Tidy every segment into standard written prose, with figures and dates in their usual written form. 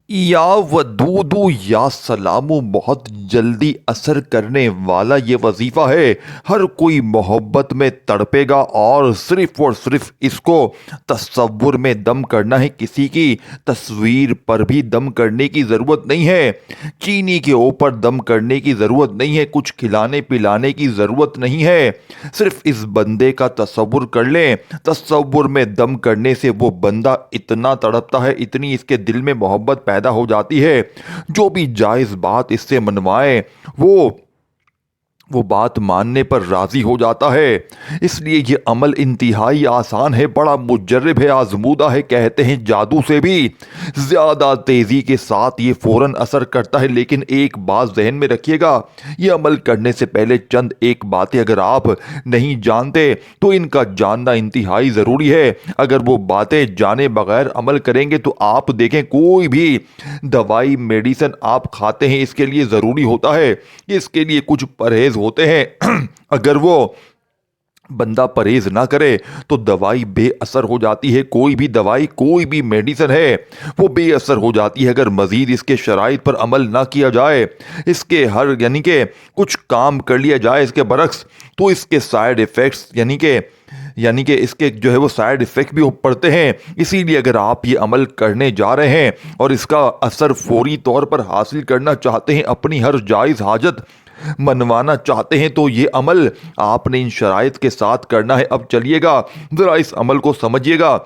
یا ودودو یا سلامو بہت جلدی اثر کرنے والا یہ وظیفہ ہے۔ ہر کوئی محبت میں تڑپے گا اور صرف اس کو تصور میں دم کرنا ہے، کسی کی تصویر پر بھی دم کرنے کی ضرورت نہیں ہے، چینی کے اوپر دم کرنے کی ضرورت نہیں ہے، کچھ کھلانے پلانے کی ضرورت نہیں ہے، صرف اس بندے کا تصور کر لیں۔ تصور میں دم کرنے سے وہ بندہ اتنا تڑپتا ہے، اتنی اس کے دل میں محبت پیدا ہو جاتی ہے، جو بھی جائز بات اس سے منوائے وہ بات ماننے پر راضی ہو جاتا ہے۔ اس لیے یہ عمل انتہائی آسان ہے، بڑا مجرب ہے، آزمودہ ہے، کہتے ہیں جادو سے بھی زیادہ تیزی کے ساتھ یہ فوراً اثر کرتا ہے۔ لیکن ایک بات ذہن میں رکھیے گا، یہ عمل کرنے سے پہلے چند ایک باتیں اگر آپ نہیں جانتے تو ان کا جاننا انتہائی ضروری ہے۔ اگر وہ باتیں جانے بغیر عمل کریں گے تو آپ دیکھیں، کوئی بھی دوائی میڈیسن آپ کھاتے ہیں، اس کے لیے ضروری ہوتا ہے کہ اس کے لیے کچھ پرہیز ہوتے ہیں۔ اگر وہ بندہ پرہیز نہ کرے تو دوائی بے اثر ہو جاتی ہے، کوئی بھی دوائی، کوئی بھی میڈیسن ہے وہ بے اثر ہو جاتی ہے اگر مزید اس کے شرائط پر عمل نہ کیا جائے، اس کے یعنی کہ کچھ کام کر لیا جائے اس کے برعکس، تو اس کے سائیڈ ایفیکٹس یعنی کہ اس کے جو ہے وہ سائیڈ ایفیکٹ بھی پڑتے ہیں۔ اسی لیے اگر آپ یہ عمل کرنے جا رہے ہیں اور اس کا اثر فوری طور پر حاصل کرنا چاہتے ہیں، اپنی ہر جائز حاجت منوانا چاہتے ہیں، تو یہ عمل آپ نے ان شرائط کے ساتھ کرنا ہے۔ اب چلیے گا ذرا اس عمل کو سمجھیے گا۔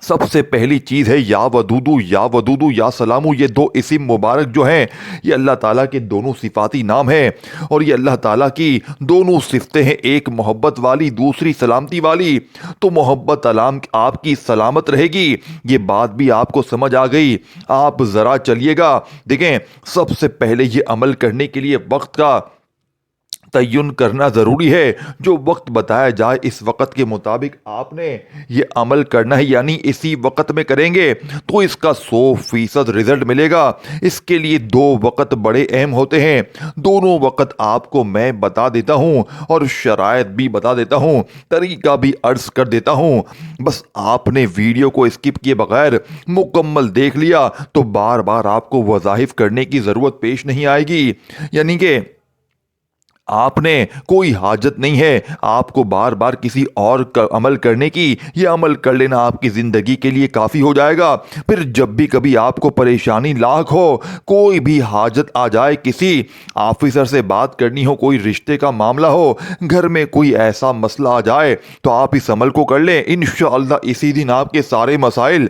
سب سے پہلی چیز ہے یا ودودو یا سلامو، یہ دو اسم مبارک جو ہیں یہ اللہ تعالیٰ کے دونوں صفاتی نام ہیں، اور یہ اللہ تعالیٰ کی دونوں صفتیں ہیں، ایک محبت والی، دوسری سلامتی والی۔ تو محبت آپ کی سلامت رہے گی، یہ بات بھی آپ کو سمجھ آ گئی۔ آپ ذرا چلیے گا، دیکھیں سب سے پہلے یہ عمل کرنے کے لیے وقت کا تعین کرنا ضروری ہے۔ جو وقت بتایا جائے اس وقت کے مطابق آپ نے یہ عمل کرنا ہے، یعنی اسی وقت میں کریں گے تو اس کا 100% رزلٹ ملے گا۔ اس کے لیے دو وقت بڑے اہم ہوتے ہیں، دونوں وقت آپ کو میں بتا دیتا ہوں اور شرائط بھی بتا دیتا ہوں، طریقہ بھی عرض کر دیتا ہوں۔ بس آپ نے ویڈیو کو اسکپ کیے بغیر مکمل دیکھ لیا تو بار بار آپ کو وظائف کرنے کی ضرورت پیش نہیں آئے گی، یعنی کہ آپ نے کوئی حاجت نہیں ہے آپ کو بار بار کسی اور عمل کرنے کی، یہ عمل کر لینا آپ کی زندگی کے لیے کافی ہو جائے گا۔ پھر جب بھی کبھی آپ کو پریشانی لاحق ہو، کوئی بھی حاجت آ جائے، کسی آفیسر سے بات کرنی ہو، کوئی رشتے کا معاملہ ہو، گھر میں کوئی ایسا مسئلہ آ جائے تو آپ اس عمل کو کر لیں، انشاءاللہ اسی دن آپ کے سارے مسائل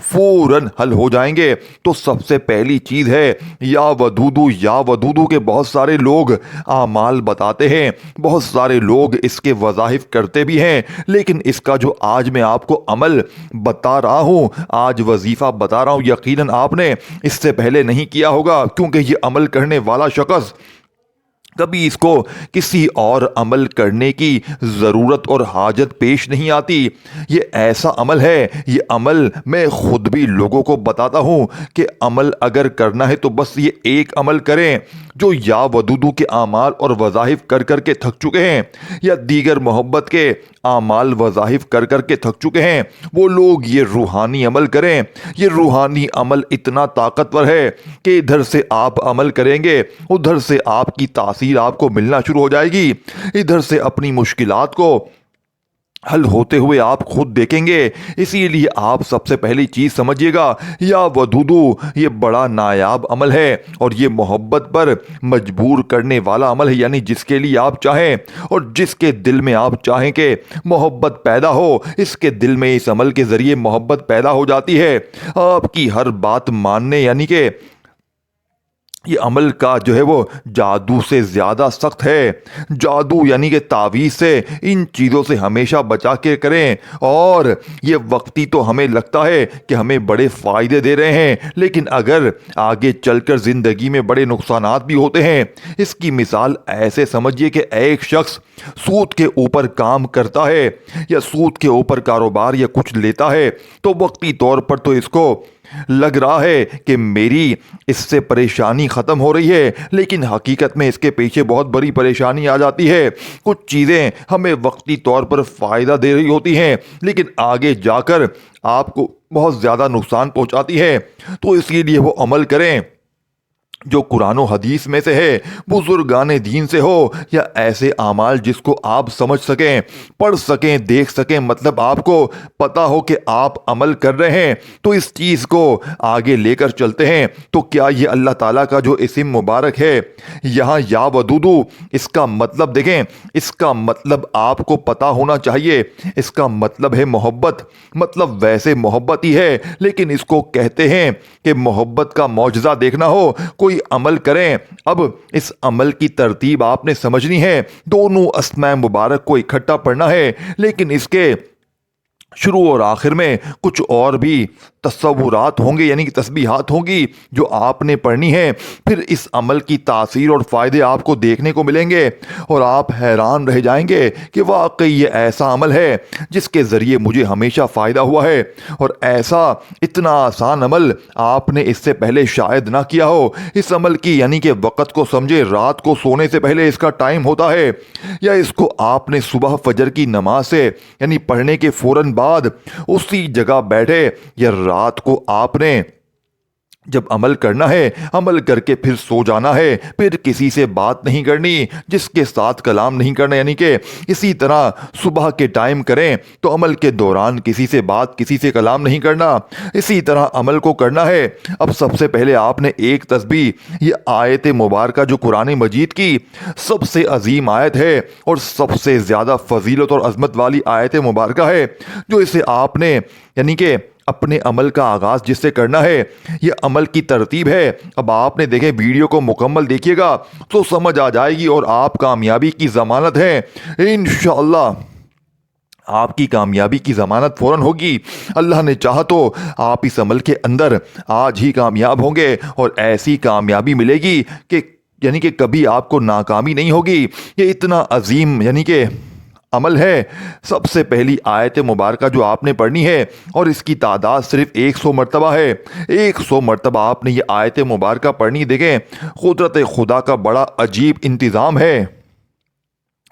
فوراً حل ہو جائیں گے۔ تو سب سے پہلی چیز ہے یا ودودو کے بہت سارے لوگ اعمال بتاتے ہیں، بہت سارے لوگ اس کے وظائف کرتے بھی ہیں، لیکن اس کا جو آج میں آپ کو عمل بتا رہا ہوں، آج وظیفہ بتا رہا ہوں، یقیناً آپ نے اس سے پہلے نہیں کیا ہوگا، کیونکہ یہ عمل کرنے والا شخص کبھی اس کو کسی اور عمل کرنے کی ضرورت اور حاجت پیش نہیں آتی۔ یہ ایسا عمل ہے، یہ عمل میں خود بھی لوگوں کو بتاتا ہوں کہ عمل اگر کرنا ہے تو بس یہ ایک عمل کریں۔ جو یا ودودو کے اعمال اور وظائف کر کر کے تھک چکے ہیں، یا دیگر محبت کے اعمال وظائف کر کر کے تھک چکے ہیں، وہ لوگ یہ روحانی عمل کریں۔ یہ روحانی عمل اتنا طاقتور ہے کہ ادھر سے آپ عمل کریں گے، ادھر سے آپ کی تاثیر آپ کو ملنا شروع ہو جائے گی، ادھر سے اپنی مشکلات کو حل ہوتے ہوئے آپ خود دیکھیں گے۔ اسی لیے آپ سب سے پہلی چیز سمجھیے گا، یا ودودو یہ بڑا نایاب عمل ہے اور یہ محبت پر مجبور کرنے والا عمل ہے، یعنی جس کے لیے آپ چاہیں اور جس کے دل میں آپ چاہیں کہ محبت پیدا ہو، اس کے دل میں اس عمل کے ذریعے محبت پیدا ہو جاتی ہے۔ آپ کی ہر بات ماننے، یعنی کہ یہ عمل کا جو ہے وہ جادو سے زیادہ سخت ہے۔ جادو یعنی کہ تعویذ سے ان چیزوں سے ہمیشہ بچا کے کریں، اور یہ وقتی تو ہمیں لگتا ہے کہ ہمیں بڑے فائدے دے رہے ہیں، لیکن اگر آگے چل کر زندگی میں بڑے نقصانات بھی ہوتے ہیں۔ اس کی مثال ایسے سمجھیے کہ ایک شخص سود کے اوپر کام کرتا ہے یا سود کے اوپر کاروبار یا کچھ لیتا ہے، تو وقتی طور پر تو اس کو لگ رہا ہے کہ میری اس سے پریشانی ختم ہو رہی ہے، لیکن حقیقت میں اس کے پیچھے بہت بڑی پریشانی آ جاتی ہے۔ کچھ چیزیں ہمیں وقتی طور پر فائدہ دے رہی ہوتی ہیں، لیکن آگے جا کر آپ کو بہت زیادہ نقصان پہنچاتی ہے۔ تو اسی لیے وہ عمل کریں جو قرآن و حدیث میں سے ہے، بزرگان دین سے ہو، یا ایسے اعمال جس کو آپ سمجھ سکیں، پڑھ سکیں، دیکھ سکیں، مطلب آپ کو پتا ہو کہ آپ عمل کر رہے ہیں تو اس چیز کو آگے لے کر چلتے ہیں۔ تو کیا یہ اللہ تعالیٰ کا جو اسم مبارک ہے یہاں یا ودودو، اس کا مطلب دیکھیں، اس کا مطلب آپ کو پتا ہونا چاہیے، اس کا مطلب ہے محبت۔ مطلب ویسے محبت ہی ہے، لیکن اس کو کہتے ہیں کہ محبت کا معجزہ دیکھنا ہو، کوئی عمل کریں۔ اب اس عمل کی ترتیب آپ نے سمجھنی ہے، دونوں اسماء مبارک کو اکٹھا پڑھنا ہے، لیکن اس کے شروع اور آخر میں کچھ اور بھی تصورات ہوں گے، یعنی کہ تسبیحات ہوں گی جو آپ نے پڑھنی ہے۔ پھر اس عمل کی تاثیر اور فائدے آپ کو دیکھنے کو ملیں گے اور آپ حیران رہ جائیں گے کہ واقعی یہ ایسا عمل ہے جس کے ذریعے مجھے ہمیشہ فائدہ ہوا ہے، اور ایسا اتنا آسان عمل آپ نے اس سے پہلے شاید نہ کیا ہو۔ اس عمل کی یعنی کہ وقت کو سمجھے، رات کو سونے سے پہلے اس کا ٹائم ہوتا ہے، یا اس کو آپ نے صبح فجر کی نماز سے یعنی پڑھنے کے فوراً بعد اسی جگہ بیٹھے، یا رات کو آپ نے جب عمل کرنا ہے، عمل کر کے پھر سو جانا ہے، پھر کسی سے بات نہیں کرنی، جس کے ساتھ کلام نہیں کرنا، یعنی کہ اسی طرح صبح کے ٹائم کریں تو عمل کے دوران کسی سے بات، کسی سے کلام نہیں کرنا، اسی طرح عمل کو کرنا ہے۔ اب سب سے پہلے آپ نے ایک تسبیح، یہ آیت مبارکہ جو قرآن مجید کی سب سے عظیم آیت ہے اور سب سے زیادہ فضیلت اور عظمت والی آیت مبارکہ ہے، جو اسے آپ نے یعنی کہ اپنے عمل کا آغاز جس سے کرنا ہے، یہ عمل کی ترتیب ہے۔ اب آپ نے دیکھیں، ویڈیو کو مکمل دیکھیے گا تو سمجھ آ جائے گی اور آپ کامیابی کی ضمانت ہے انشاءاللہ۔ آپ کی کامیابی کی ضمانت فوراً ہوگی۔ اللہ نے چاہا تو آپ اس عمل کے اندر آج ہی کامیاب ہوں گے، اور ایسی کامیابی ملے گی کہ یعنی کہ کبھی آپ کو ناکامی نہیں ہوگی۔ یہ اتنا عظیم یعنی کہ عمل ہے۔ سب سے پہلی آیت مبارکہ جو آپ نے پڑھنی ہے، اور اس کی تعداد صرف 100 مرتبہ ہے، 100 مرتبہ آپ نے یہ آیت مبارکہ پڑھنی۔ دیکھیں، قدرت خدا کا بڑا عجیب انتظام ہے،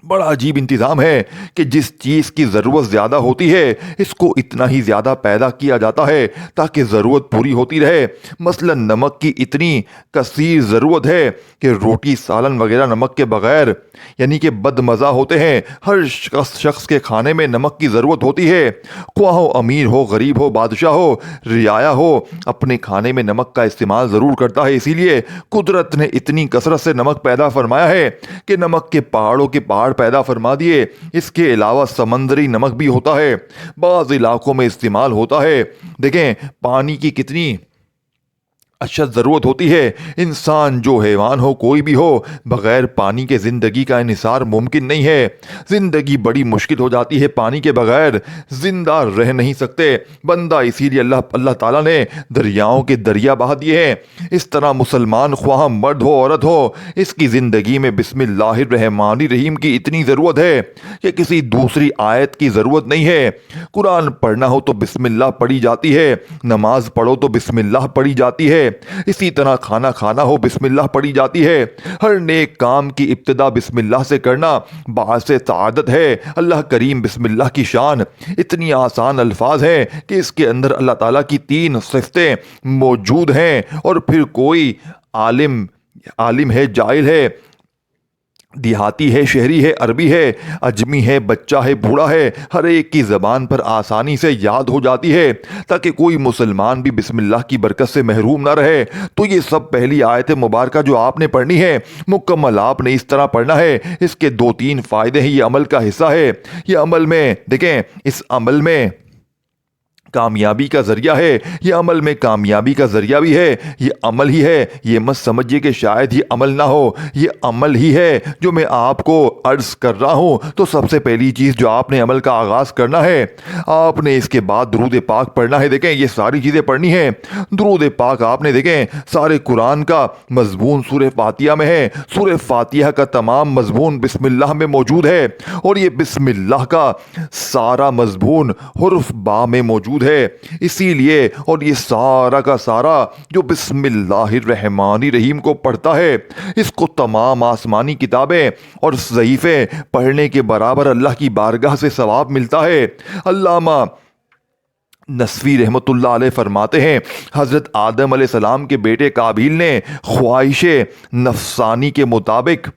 بڑا عجیب انتظام ہے کہ جس چیز کی ضرورت زیادہ ہوتی ہے اس کو اتنا ہی زیادہ پیدا کیا جاتا ہے تاکہ ضرورت پوری ہوتی رہے۔ مثلا نمک کی اتنی کثیر ضرورت ہے کہ روٹی، سالن وغیرہ نمک کے بغیر یعنی کہ بد مزہ ہوتے ہیں۔ ہر شخص کے کھانے میں نمک کی ضرورت ہوتی ہے، خواہ ہو امیر ہو، غریب ہو، بادشاہ ہو، رعایا ہو، اپنے کھانے میں نمک کا استعمال ضرور کرتا ہے۔ اسی لیے قدرت نے اتنی کثرت سے نمک پیدا فرمایا ہے کہ نمک کے پہاڑوں کے پہاڑ پیدا فرما دیے۔ اس کے علاوہ سمندری نمک بھی ہوتا ہے، بعض علاقوں میں استعمال ہوتا ہے۔ دیکھیں پانی کی کتنی اشد ضرورت ہوتی ہے۔ انسان جو حیوان ہو، کوئی بھی ہو، بغیر پانی کے زندگی کا انحصار ممکن نہیں ہے۔ زندگی بڑی مشکل ہو جاتی ہے، پانی کے بغیر زندہ رہ نہیں سکتے بندہ۔ اسی لیے اللہ تعالیٰ نے دریاؤں کے دریا بہا دیے ہیں۔ اس طرح مسلمان خواہ مرد ہو عورت ہو، اس کی زندگی میں بسم اللہ الرحمن الرحیم کی اتنی ضرورت ہے کہ کسی دوسری آیت کی ضرورت نہیں ہے۔ قرآن پڑھنا ہو تو بسم اللہ پڑھی جاتی ہے، نماز پڑھو تو بسم اللہ پڑھی جاتی ہے، اسی طرح کھانا کھانا ہو بسم اللہ پڑھی جاتی ہے۔ ہر نیک کام کی ابتدا بسم اللہ سے کرنا باعث سعادت ہے۔ اللہ کریم بسم اللہ کی شان اتنی آسان الفاظ ہیں کہ اس کے اندر اللہ تعالیٰ کی 3 صفتیں موجود ہیں، اور پھر کوئی عالم ہے، جاہل ہے، دیہاتی ہے، شہری ہے، عربی ہے، اجمی ہے، بچہ ہے، بوڑھا ہے، ہر ایک کی زبان پر آسانی سے یاد ہو جاتی ہے تاکہ کوئی مسلمان بھی بسم اللہ کی برکت سے محروم نہ رہے۔ تو یہ سب پہلی آیت مبارکہ جو آپ نے پڑھنی ہے، مکمل آپ نے اس طرح پڑھنا ہے۔ اس کے 2-3 فائدے ہیں، یہ عمل کا حصہ ہے۔ یہ عمل میں دیکھیں، اس عمل میں کامیابی کا ذریعہ ہے، یہ عمل میں کامیابی کا ذریعہ بھی ہے، یہ عمل ہی ہے۔ یہ مت سمجھیے کہ شاید یہ عمل نہ ہو، یہ عمل ہی ہے جو میں آپ کو عرض کر رہا ہوں۔ تو سب سے پہلی چیز جو آپ نے عمل کا آغاز کرنا ہے، آپ نے اس کے بعد درود پاک پڑھنا ہے۔ دیکھیں یہ ساری چیزیں پڑھنی ہیں۔ درود پاک آپ نے دیکھیں سارے قرآن کا مضمون سورہ فاتحہ میں ہے، سورہ فاتحہ کا تمام مضمون بسم اللہ میں موجود ہے، اور یہ بسم اللہ کا سارا مضمون حرف با میں موجود موجود ہے، اسی لیے اور یہ سارا کا سارا جو بسم اللہ الرحمن الرحیم کو پڑھتا ہے، اس کو تمام آسمانی کتابیں اور صحیفے پڑھنے کے برابر اللہ کی بارگاہ سے ثواب ملتا ہے۔ علامہ نصفی رحمۃ اللہ علیہ فرماتے ہیں، حضرت آدم علیہ السلام کے بیٹے قابیل نے خواہش نفسانی کے مطابق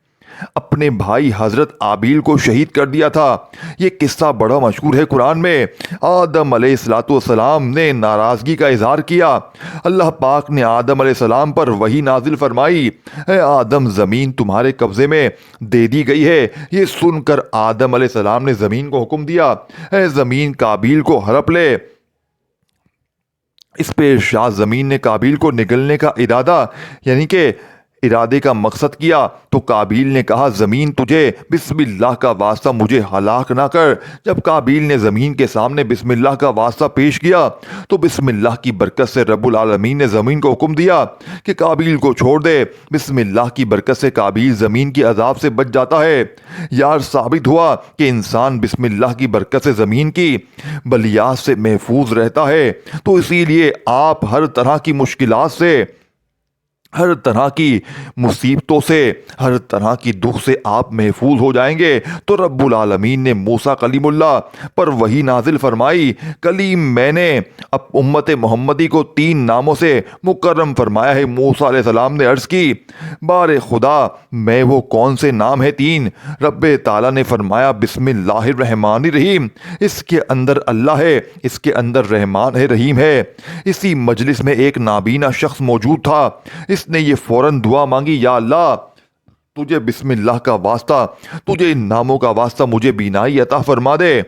اپنے بھائی حضرت آبیل کو شہید کر دیا تھا۔ یہ قصہ بڑا مشہور ہے قرآن میں۔ آدم علیہ السلام نے ناراضگی کا اظہار کیا، اللہ پاک نے آدم علیہ السلام پر وحی نازل فرمائی، اے آدم زمین تمہارے قبضے میں دے دی گئی ہے۔ یہ سن کر آدم علیہ السلام نے زمین کو حکم دیا، اے زمین قابیل کو ہڑپ لے۔ اس پہ شاہ زمین نے قابیل کو نگلنے کا ارادے کا مقصد کیا تو قابیل نے کہا، زمین تجھے بسم اللہ کا واسطہ مجھے ہلاک نہ کر۔ جب قابیل نے زمین کے سامنے بسم اللہ کا واسطہ پیش کیا تو بسم اللہ کی برکت سے رب العالمین نے زمین کو حکم دیا کہ قابیل کو چھوڑ دے۔ بسم اللہ کی برکت سے قابیل زمین کی عذاب سے بچ جاتا ہے۔ یار ثابت ہوا کہ انسان بسم اللہ کی برکت سے زمین کی بلیات سے محفوظ رہتا ہے۔ تو اسی لیے آپ ہر طرح کی مشکلات سے، ہر طرح کی مصیبتوں سے، ہر طرح کی دکھ سے آپ محفوظ ہو جائیں گے۔ تو رب العالمین نے موسیٰ کلیم اللہ پر وحی نازل فرمائی۔ کلیم میں نے اب امت محمدی کو 3 ناموں سے مکرم فرمایا ہے۔ موسیٰ علیہ السلام نے عرض کی، بار خدا میں وہ کون سے نام ہیں 3؟ رب تعالیٰ نے فرمایا، بسم اللہ الرحمن الرحیم۔ اس کے اندر اللہ ہے، اس کے اندر رحمان ہے، رحیم ہے۔ اسی مجلس میں ایک نابینا شخص موجود تھا، اس نے یہ فوراً دعا مانگی، یا اللہ تجھے بسم اللہ کا واسطہ، تجھے ان ناموں کا واسطہ مجھے بینائی عطا فرما دے۔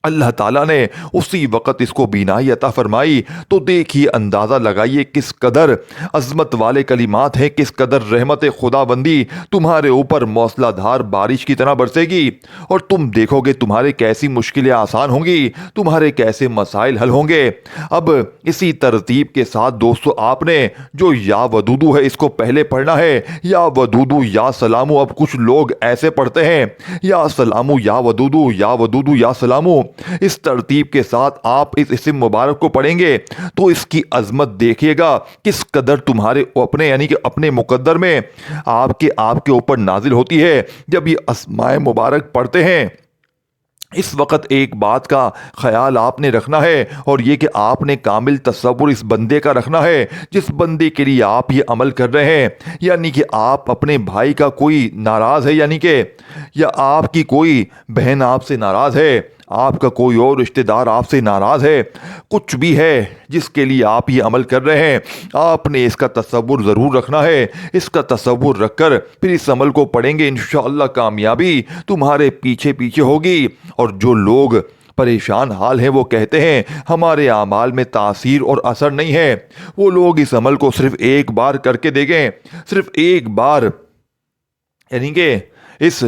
اللہ تعالیٰ نے اسی وقت اس کو بینائی عطا فرمائی۔ تو دیکھیے، اندازہ لگائیے کس قدر عظمت والے کلمات ہیں، کس قدر رحمت خدا بندی تمہارے اوپر موسلا دھار بارش کی طرح برسے گی، اور تم دیکھو گے تمہارے کیسی مشکلیں آسان ہوں گی، تمہارے کیسے مسائل حل ہوں گے۔ اب اسی ترتیب کے ساتھ دوستو، آپ نے جو یا ودودو ہے اس کو پہلے پڑھنا ہے۔ یا ودودو یا سلامو، اب کچھ لوگ ایسے پڑھتے ہیں، یا سلامو یا ودودو، یا ودودو یا سلامو۔ اس ترتیب کے ساتھ آپ اس اسم مبارک کو پڑھیں گے تو اس کی عظمت دیکھیے گا کس قدر تمہارے اپنے اپنے مقدر میں آپ کے اوپر نازل ہوتی ہے۔ جب یہ اسماء مبارک پڑھتے ہیں، اس وقت ایک بات کا خیال آپ نے رکھنا ہے، اور یہ کہ آپ نے کامل تصور اس بندے کا رکھنا ہے جس بندے کے لیے آپ یہ عمل کر رہے ہیں۔ یعنی کہ آپ اپنے بھائی کا کوئی ناراض ہے، یا آپ کی کوئی بہن آپ سے ناراض ہے، آپ کا کوئی اور رشتہ دار آپ سے ناراض ہے، کچھ بھی ہے جس کے لیے آپ یہ عمل کر رہے ہیں، آپ نے اس کا تصور ضرور رکھنا ہے۔ اس کا تصور رکھ کر پھر اس عمل کو پڑھیں گے، انشاءاللہ کامیابی تمہارے پیچھے پیچھے ہوگی۔ اور جو لوگ پریشان حال ہیں وہ کہتے ہیں ہمارے اعمال میں تاثیر اور اثر نہیں ہے، وہ لوگ اس عمل کو صرف ایک بار کر کے دیکھیں، صرف ایک بار، یعنی کہ اس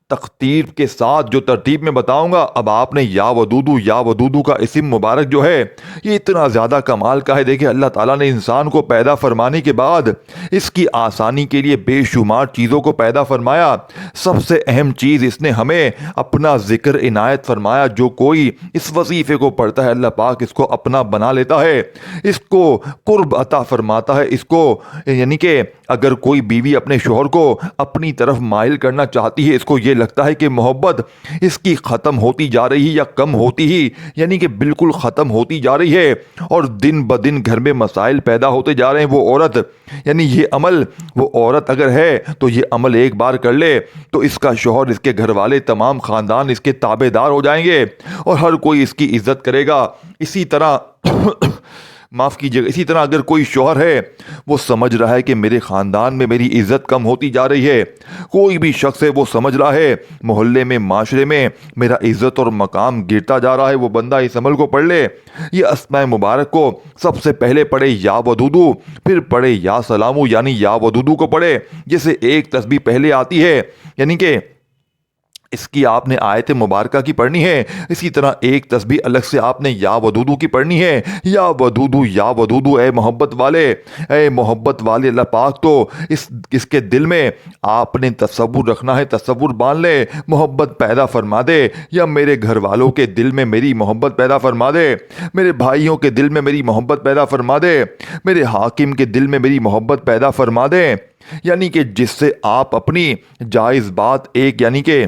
تختیر کے ساتھ جو ترتیب میں بتاؤں گا۔ اب آپ نے یا ودودو کا اسم مبارک جو ہے یہ اتنا زیادہ کمال کا ہے۔ دیکھیں، اللہ تعالیٰ نے انسان کو پیدا فرمانے کے بعد اس کی آسانی کے لیے بے شمار چیزوں کو پیدا فرمایا۔ سب سے اہم چیز اس نے ہمیں اپنا ذکر عنایت فرمایا۔ جو کوئی اس وظیفے کو پڑھتا ہے اللہ پاک اس کو اپنا بنا لیتا ہے، اس کو قرب عطا فرماتا ہے۔ اس کو یعنی کہ اگر کوئی بیوی اپنے شوہر کو اپنی طرف مائل کرنا چاہتی ہے، اس کو یہ لگتا ہے کہ محبت اس کی ختم ہوتی جا رہی ہے یا کم ہوتی ہی، یعنی کہ بالکل ختم ہوتی جا رہی ہے، اور دن بدن گھر میں مسائل پیدا ہوتے جا رہے ہیں، وہ عورت یعنی یہ عمل، وہ عورت اگر ہے تو یہ عمل ایک بار کر لے تو اس کا شوہر، اس کے گھر والے، تمام خاندان اس کے تابع دار ہو جائیں گے، اور ہر کوئی اس کی عزت کرے گا۔ اسی طرح معاف کیجیے گا، اسی طرح اگر کوئی شوہر ہے وہ سمجھ رہا ہے کہ میرے خاندان میں میری عزت کم ہوتی جا رہی ہے، کوئی بھی شخص ہے وہ سمجھ رہا ہے محلے میں، معاشرے میں میرا عزت اور مقام گرتا جا رہا ہے، وہ بندہ اس عمل کو پڑھ لے۔ یہ اسماء مبارک کو سب سے پہلے پڑھے یا ودودو، پھر پڑھے یا سلامو، یعنی یا ودودو کو پڑھے جیسے ایک تسبیح پہلے آتی ہے، یعنی کہ اس کی آپ نے آیت مبارکہ کی پڑھنی ہے۔ اسی طرح ایک تسبیح الگ سے آپ نے یا ودودو کی پڑھنی ہے۔ یا ودودو یا ودودو، اے محبت والے، اے محبت والے اللہ پاک تو اس کے دل میں آپ نے تصور رکھنا ہے، تصور باندھ لے، محبت پیدا فرما دے، یا میرے گھر والوں کے دل میں میری محبت پیدا فرما دے، میرے بھائیوں کے دل میں میری محبت پیدا فرما دے، میرے حاکم کے دل میں میری محبت پیدا فرما دے، یعنی کہ جس سے آپ اپنی جائز بات ایک یعنی کہ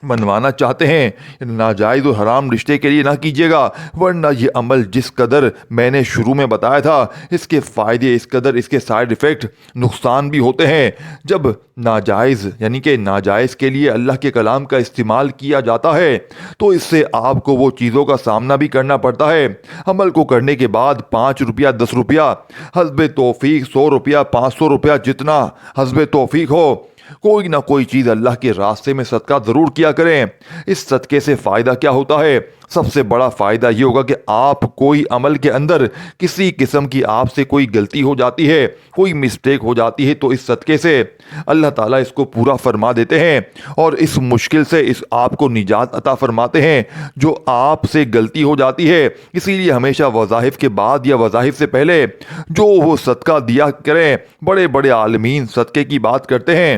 منوانا چاہتے ہیں، ناجائز و حرام رشتے کے لیے نہ کیجیے گا، ورنہ یہ عمل جس قدر میں نے شروع میں بتایا تھا، اس کے فائدے اس قدر اس کے سائیڈ ایفیکٹ نقصان بھی ہوتے ہیں۔ جب ناجائز یعنی کہ ناجائز کے لیے اللہ کے کلام کا استعمال کیا جاتا ہے تو اس سے آپ کو وہ چیزوں کا سامنا بھی کرنا پڑتا ہے۔ عمل کو کرنے کے بعد 5 روپیہ 10 روپیہ حسب توفیق، 100 روپیہ 500 روپیہ جتنا حسب توفیق ہو، کوئی نہ کوئی چیز اللہ کے راستے میں صدقہ ضرور کیا کریں۔ اس صدقے سے فائدہ کیا ہوتا ہے؟ سب سے بڑا فائدہ یہ ہوگا کہ آپ کوئی عمل کے اندر کسی قسم کی آپ سے کوئی غلطی ہو جاتی ہے، کوئی مسٹیک ہو جاتی ہے، تو اس صدقے سے اللہ تعالیٰ اس کو پورا فرما دیتے ہیں اور اس مشکل سے آپ کو نجات عطا فرماتے ہیں جو آپ سے غلطی ہو جاتی ہے۔ اسی لیے ہمیشہ وظائف کے بعد یا وظائف سے پہلے جو وہ صدقہ دیا کریں، بڑے بڑے عالمین صدقے کی بات کرتے ہیں،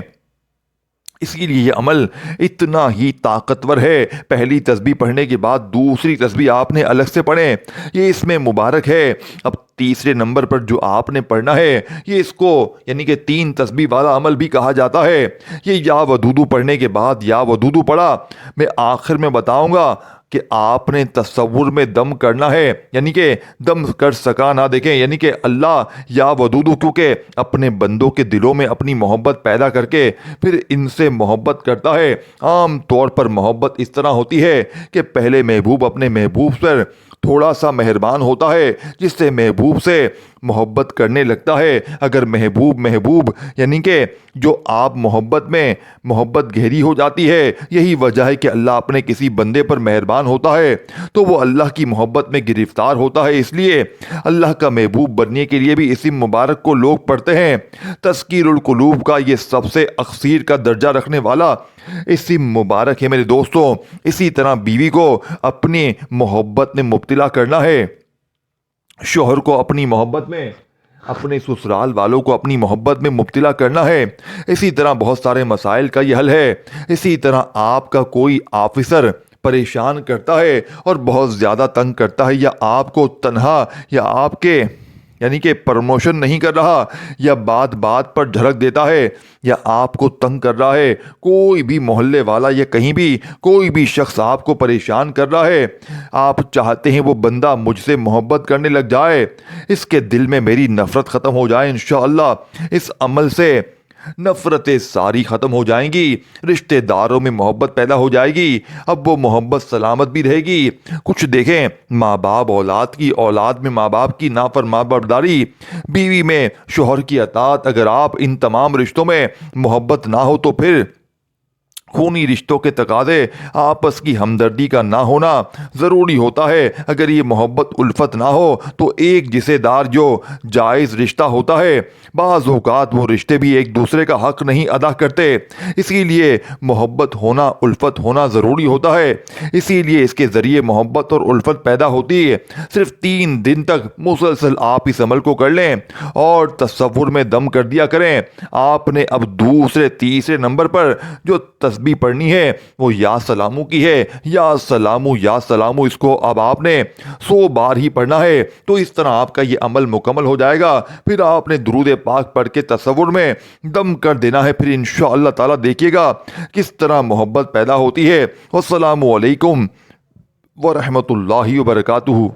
اسی لیے یہ عمل اتنا ہی طاقتور ہے۔ پہلی تسبیح پڑھنے کے بعد دوسری تسبیح آپ نے الگ سے پڑھیں، یہ اس میں مبارک ہے۔ اب تیسرے نمبر پر جو آپ نے پڑھنا ہے، یہ اس کو یعنی کہ 3 تسبیح والا عمل بھی کہا جاتا ہے۔ یہ یا ودودو پڑھنے کے بعد یا ودودو پڑھا، میں آخر میں بتاؤں گا کہ آپ نے تصور میں دم کرنا ہے، یعنی کہ دم کر سکا نہ دیکھیں، یعنی کہ اللہ یا ودودو کیونکہ اپنے بندوں کے دلوں میں اپنی محبت پیدا کر کے پھر ان سے محبت کرتا ہے۔ عام طور پر محبت اس طرح ہوتی ہے کہ پہلے محبوب اپنے محبوب پر تھوڑا سا مہربان ہوتا ہے، جس سے محبوب سے محبت کرنے لگتا ہے۔ اگر محبوب یعنی کہ جو آپ محبت میں محبت گہری ہو جاتی ہے، یہی وجہ ہے کہ اللہ اپنے کسی بندے پر مہربان ہوتا ہے تو وہ اللہ کی محبت میں گرفتار ہوتا ہے۔ اس لیے اللہ کا محبوب بننے کے لیے بھی اسم مبارک کو لوگ پڑھتے ہیں۔ تذکیر القلوب کا یہ سب سے اخصیر کا درجہ رکھنے والا اسم مبارک ہے میرے دوستوں۔ اسی طرح بیوی کو اپنی محبت میں مبتلا کرنا ہے، شوہر کو اپنی محبت میں، اپنے سسرال والوں کو اپنی محبت میں مبتلا کرنا ہے۔ اسی طرح بہت سارے مسائل کا یہ حل ہے۔ اسی طرح آپ کا کوئی آفیسر پریشان کرتا ہے اور بہت زیادہ تنگ کرتا ہے، یا آپ کو تنہا یا آپ کے یعنی کہ پروموشن نہیں کر رہا، یا بات بات پر جھڑک دیتا ہے، یا آپ کو تنگ کر رہا ہے، کوئی بھی محلے والا یا کہیں بھی کوئی بھی شخص آپ کو پریشان کر رہا ہے، آپ چاہتے ہیں وہ بندہ مجھ سے محبت کرنے لگ جائے، اس کے دل میں میری نفرت ختم ہو جائے، انشاءاللہ اس عمل سے نفرتیں ساری ختم ہو جائیں گی، رشتہ داروں میں محبت پیدا ہو جائے گی، اب وہ محبت سلامت بھی رہے گی۔ کچھ دیکھیں، ماں باپ اولاد میں ماں باپ کی نافرمان برداری، بیوی میں شوہر کی اطاعت، اگر آپ ان تمام رشتوں میں محبت نہ ہو تو پھر خونی رشتوں کے تقاضے، آپس کی ہمدردی کا نہ ہونا ضروری ہوتا ہے۔ اگر یہ محبت الفت نہ ہو تو ایک جسے دار جو جائز رشتہ ہوتا ہے، بعض اوقات وہ رشتے بھی ایک دوسرے کا حق نہیں ادا کرتے، اسی لیے محبت ہونا، الفت ہونا ضروری ہوتا ہے۔ اسی لیے اس کے ذریعے محبت اور الفت پیدا ہوتی ہے۔ صرف 3 دن تک مسلسل آپ اس عمل کو کر لیں اور تصور میں دم کر دیا کریں۔ آپ نے اب دوسرے تیسرے نمبر پر جو تسبیح پڑھنی ہے وہ یا سلامو کی ہے، یا سلامو، اس کو اب آپ نے 100 بار ہی پڑھنا ہے، تو اس طرح آپ کا یہ عمل مکمل ہو جائے گا۔ پھر آپ نے درود پاک پڑھ کے تصور میں دم کر دینا ہے، پھر انشاءاللہ تعالیٰ دیکھیے گا کس طرح محبت پیدا ہوتی ہے۔ والسلام علیکم ورحمۃ اللہ وبرکاتہ۔